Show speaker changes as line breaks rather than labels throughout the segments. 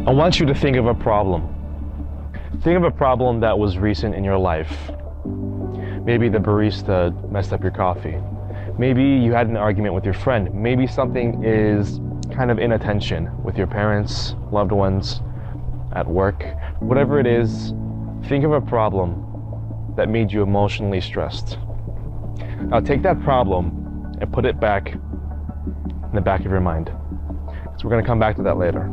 I want you to think of a problem. Think of a problem that was recent in your life. Maybe the barista messed up your coffee. Maybe you had an argument with your friend. Maybe something is kind of inattention with your parents, loved ones, at work. Whatever it is, think of a problem that made you emotionally stressed. Now take that problem and put it back in the back of your mind. So we're going to come back to that later.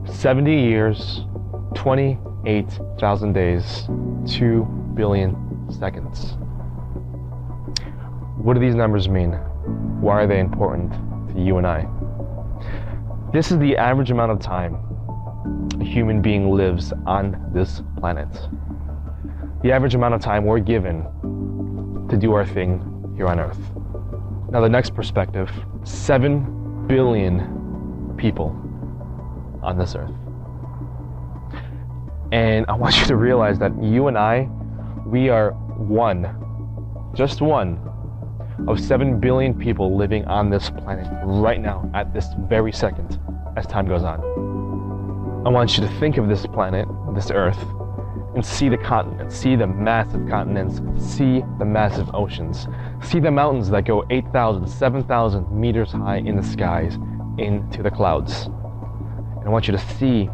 70 years, 28,000 days, 2 billion seconds. What do these numbers mean? Why are they important to you and I? This is the average amount of time a human being lives on this planet. The average amount of time we're given to do our thing here on Earth. Now the next perspective, 7 billion people on this Earth. And I want you to realize that you and I, we are one, just one, of 7 billion people living on this planet right now, at this very second, as time goes on. I want you to think of this planet, this Earth, and see the continents, see the massive continents, see the massive oceans, see the mountains that go 8,000, 7,000 meters high in the skies into the clouds. And I want you to see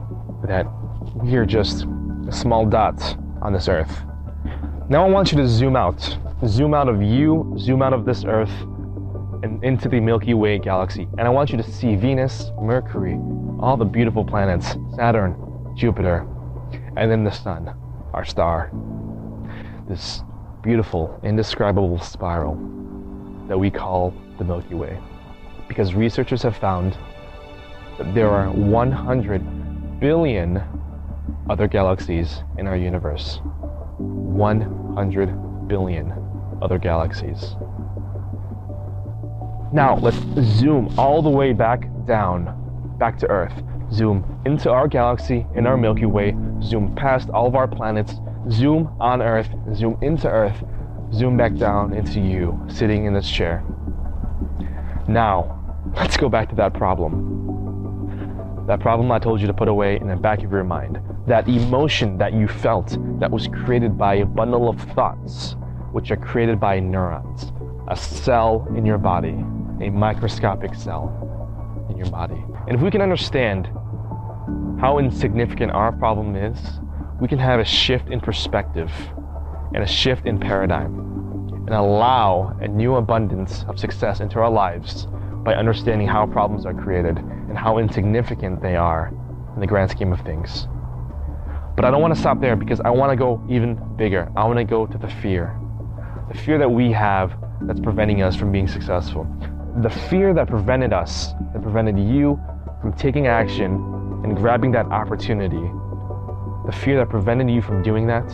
that we are just a small dot on this Earth. Now I want you to zoom out of you, zoom out of this Earth, and into the Milky Way galaxy. And I want you to see Venus, Mercury, all the beautiful planets, Saturn, Jupiter, and then the sun, our star. This beautiful, indescribable spiral that we call the Milky Way. Because researchers have found that there are 100 billion other galaxies in our universe. 100 billion other galaxies. Now let's zoom all the way back down, back to Earth. Zoom into our galaxy, in our Milky Way, zoom past all of our planets, zoom on Earth, zoom into Earth, zoom back down into you, sitting in this chair. Now, let's go back to that problem. That problem I told you to put away in the back of your mind. That emotion that you felt that was created by a bundle of thoughts, which are created by neurons, a cell in your body, a microscopic cell in your body. And if we can understand how insignificant our problem is, we can have a shift in perspective and a shift in paradigm and allow a new abundance of success into our lives by understanding how problems are created and how insignificant they are in the grand scheme of things. But I don't want to stop there, because I want to go even bigger. I want to go to the fear that we have that's preventing us from being successful. The fear that prevented us, that prevented you from taking action and grabbing that opportunity. The fear that prevented you from doing that.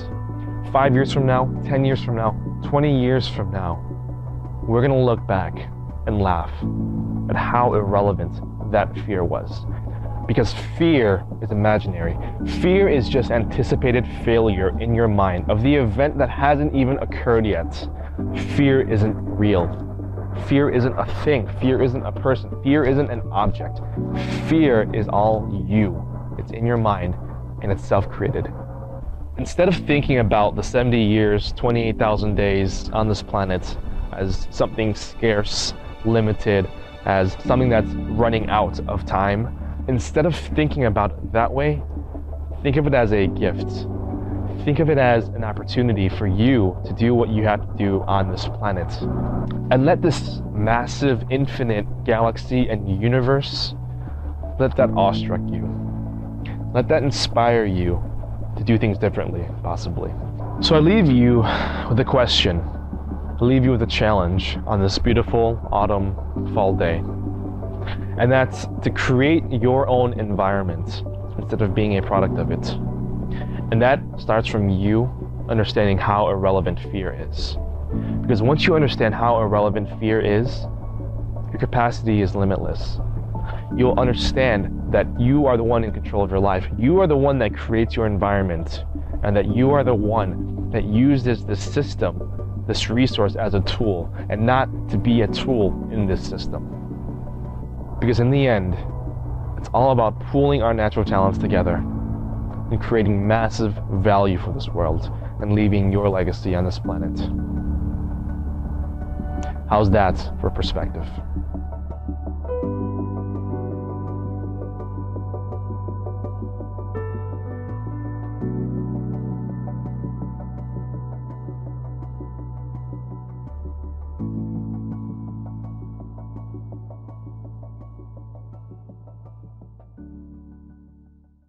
5 years from now, 10 years from now, 20 years from now, we're going to look back and laugh at how irrelevant that fear was. Because fear is imaginary. Fear is just anticipated failure in your mind of the event that hasn't even occurred yet. Fear isn't real. Fear isn't a thing. Fear isn't a person. Fear isn't an object. Fear is all you. It's in your mind, and it's self-created. Instead of thinking about the 70 years, 28,000 days on this planet as something scarce, limited, as something that's running out of time, instead of thinking about it that way, think of it as a gift. Think of it as an opportunity for you to do what you have to do on this planet. And let this massive, infinite galaxy and universe, let that awestruck you. Let that inspire you to do things differently, possibly. So I leave you with a question. I leave you with a challenge on this beautiful autumn, fall day. And that's to create your own environment instead of being a product of it. And that starts from you understanding how irrelevant fear is. Because once you understand how irrelevant fear is, your capacity is limitless. You'll understand that you are the one in control of your life. You are the one that creates your environment, and that you are the one that uses this system, this resource, as a tool, and not to be a tool in this system. Because in the end, It's all about pooling our natural talents together and creating massive value for this world and leaving your legacy on this planet. How's that for perspective?